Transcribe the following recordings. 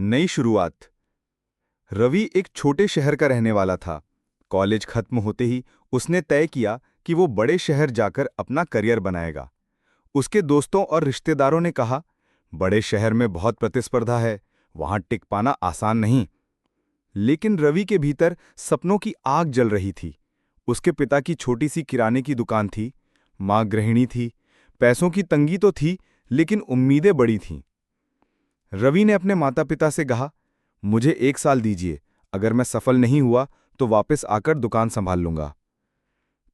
नई शुरुआत। रवि एक छोटे शहर का रहने वाला था। कॉलेज खत्म होते ही उसने तय किया कि वो बड़े शहर जाकर अपना करियर बनाएगा। उसके दोस्तों और रिश्तेदारों ने कहा, बड़े शहर में बहुत प्रतिस्पर्धा है, वहां टिक पाना आसान नहीं। लेकिन रवि के भीतर सपनों की आग जल रही थी। उसके पिता की छोटी सी किराने की दुकान थी, मां गृहिणी थी। पैसों की तंगी तो थी, लेकिन उम्मीदें बड़ी थीं। रवि ने अपने माता पिता से कहा, मुझे 1 साल दीजिए, अगर मैं सफल नहीं हुआ तो वापस आकर दुकान संभाल लूंगा।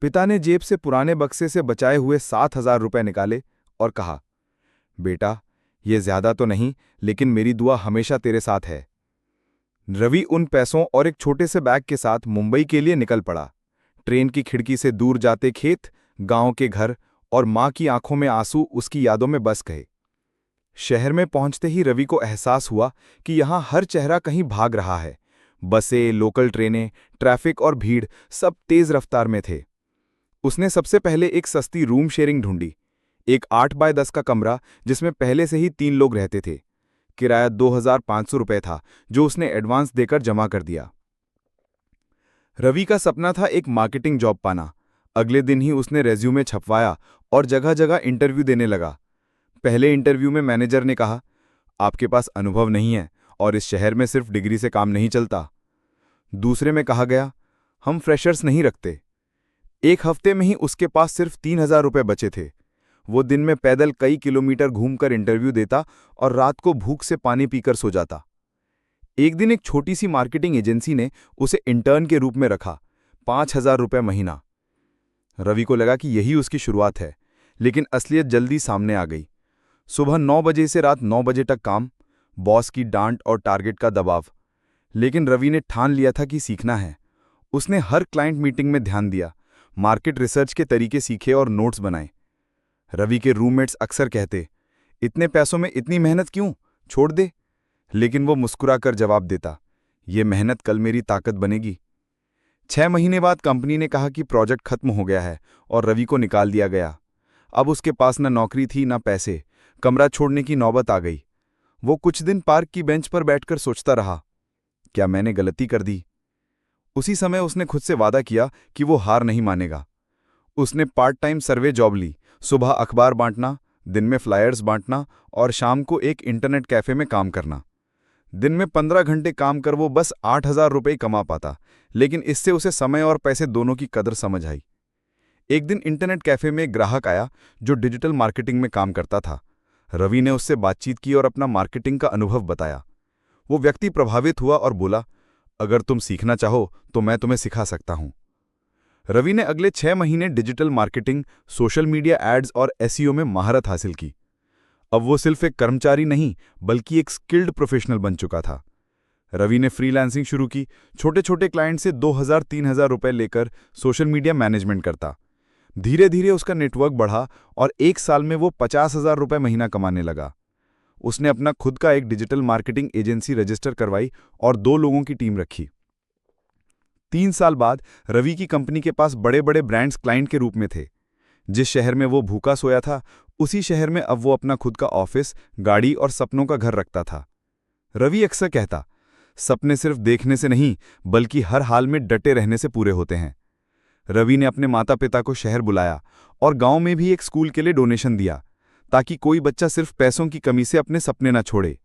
पिता ने जेब से पुराने बक्से से बचाए हुए 7,000 रुपए निकाले और कहा, बेटा, ये ज्यादा तो नहीं, लेकिन मेरी दुआ हमेशा तेरे साथ है। रवि उन पैसों और एक छोटे से बैग के साथ मुंबई के लिए निकल पड़ा। ट्रेन की खिड़की से दूर जाते खेत, गांव के घर और मां की आंखों में आंसू उसकी यादों में बस गए। शहर में पहुंचते ही रवि को एहसास हुआ कि यहां हर चेहरा कहीं भाग रहा है। बसें, लोकल ट्रेनें, ट्रैफिक और भीड़ सब तेज रफ्तार में थे। उसने सबसे पहले एक सस्ती रूम शेयरिंग ढूंढी, एक 8x10 का कमरा जिसमें पहले से ही 3 लोग रहते थे। किराया 2,500 रुपये था, जो उसने एडवांस देकर जमा कर दिया। रवि का सपना था एक मार्केटिंग जॉब पाना। अगले दिन ही उसने रेज्यूमे छपवाया और जगह जगह इंटरव्यू देने लगा। पहले इंटरव्यू में मैनेजर ने कहा, आपके पास अनुभव नहीं है और इस शहर में सिर्फ डिग्री से काम नहीं चलता। दूसरे में कहा गया, हम फ्रेशर्स नहीं रखते। एक हफ्ते में ही उसके पास सिर्फ 3,000 रुपये बचे थे। वो दिन में पैदल कई किलोमीटर घूमकर इंटरव्यू देता और रात को भूख से पानी पीकर सो जाता। एक दिन एक छोटी सी मार्केटिंग एजेंसी ने उसे इंटर्न के रूप में रखा, 5,000 रुपये महीना। रवि को लगा कि यही उसकी शुरुआत है, लेकिन असलियत जल्दी सामने आ गई। सुबह 9 बजे से रात 9 बजे तक काम, बॉस की डांट और टारगेट का दबाव। लेकिन रवि ने ठान लिया था कि सीखना है। उसने हर क्लाइंट मीटिंग में ध्यान दिया, मार्केट रिसर्च के तरीके सीखे और नोट्स बनाए। रवि के रूममेट्स अक्सर कहते, इतने पैसों में इतनी मेहनत क्यों, छोड़ दे। लेकिन वो मुस्कुराकर जवाब देता, ये मेहनत कल मेरी ताकत बनेगी। 6 महीने बाद कंपनी ने कहा कि प्रोजेक्ट खत्म हो गया है और रवि को निकाल दिया गया। अब उसके पास न नौकरी थी न पैसे। कमरा छोड़ने की नौबत आ गई। वो कुछ दिन पार्क की बेंच पर बैठकर सोचता रहा, क्या मैंने गलती कर दी। उसी समय उसने खुद से वादा किया कि वो हार नहीं मानेगा। उसने पार्ट टाइम सर्वे जॉब ली, सुबह अखबार बांटना, दिन में फ्लायर्स बांटना और शाम को एक इंटरनेट कैफे में काम करना। दिन में 15 घंटे काम कर वो बस 8,000 रुपये कमा पाता, लेकिन इससे उसे समय और पैसे दोनों की कदर समझ आई। एक दिन इंटरनेट कैफे में एक ग्राहक आया जो डिजिटल मार्केटिंग में काम करता था। रवि ने उससे बातचीत की और अपना मार्केटिंग का अनुभव बताया। वो व्यक्ति प्रभावित हुआ और बोला, अगर तुम सीखना चाहो तो मैं तुम्हें सिखा सकता हूं। रवि ने अगले 6 महीने digital marketing, social media ads और एसईओ में महारत हासिल की। अब वो सिर्फ एक कर्मचारी नहीं, बल्कि एक स्किल्ड प्रोफेशनल बन चुका था। रवि ने फ्रीलांसिंग शुरू की, छोटे छोटे क्लाइंट से 2,000-3,000 रुपए लेकर सोशल मीडिया मैनेजमेंट करता। धीरे धीरे उसका नेटवर्क बढ़ा और 1 साल में वो 50,000 रुपये महीना कमाने लगा। उसने अपना खुद का एक डिजिटल मार्केटिंग एजेंसी रजिस्टर करवाई और 2 लोगों की टीम रखी। 3 साल बाद रवि की कंपनी के पास बड़े बड़े ब्रांड्स क्लाइंट के रूप में थे। जिस शहर में वो भूखा सोया था, उसी शहर में अब वो अपना खुद का ऑफिस, गाड़ी और सपनों का घर रखता था। रवि अक्सर कहता, सपने सिर्फ देखने से नहीं, बल्कि हर हाल में डटे रहने से पूरे होते हैं। रवि ने अपने माता पिता को शहर बुलाया और गांव में भी एक स्कूल के लिए डोनेशन दिया, ताकि कोई बच्चा सिर्फ पैसों की कमी से अपने सपने न छोड़े।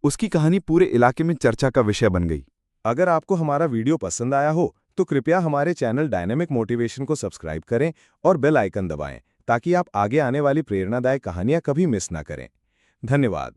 उसकी कहानी पूरे इलाके में चर्चा का विषय बन गई। अगर आपको हमारा वीडियो पसंद आया हो तो कृपया हमारे चैनल डायनेमिक मोटिवेशन को सब्सक्राइब करें और बेल आइकन दबाएं, ताकि आप आगे आने वाली प्रेरणादायक कहानियां कभी मिस ना करें। धन्यवाद।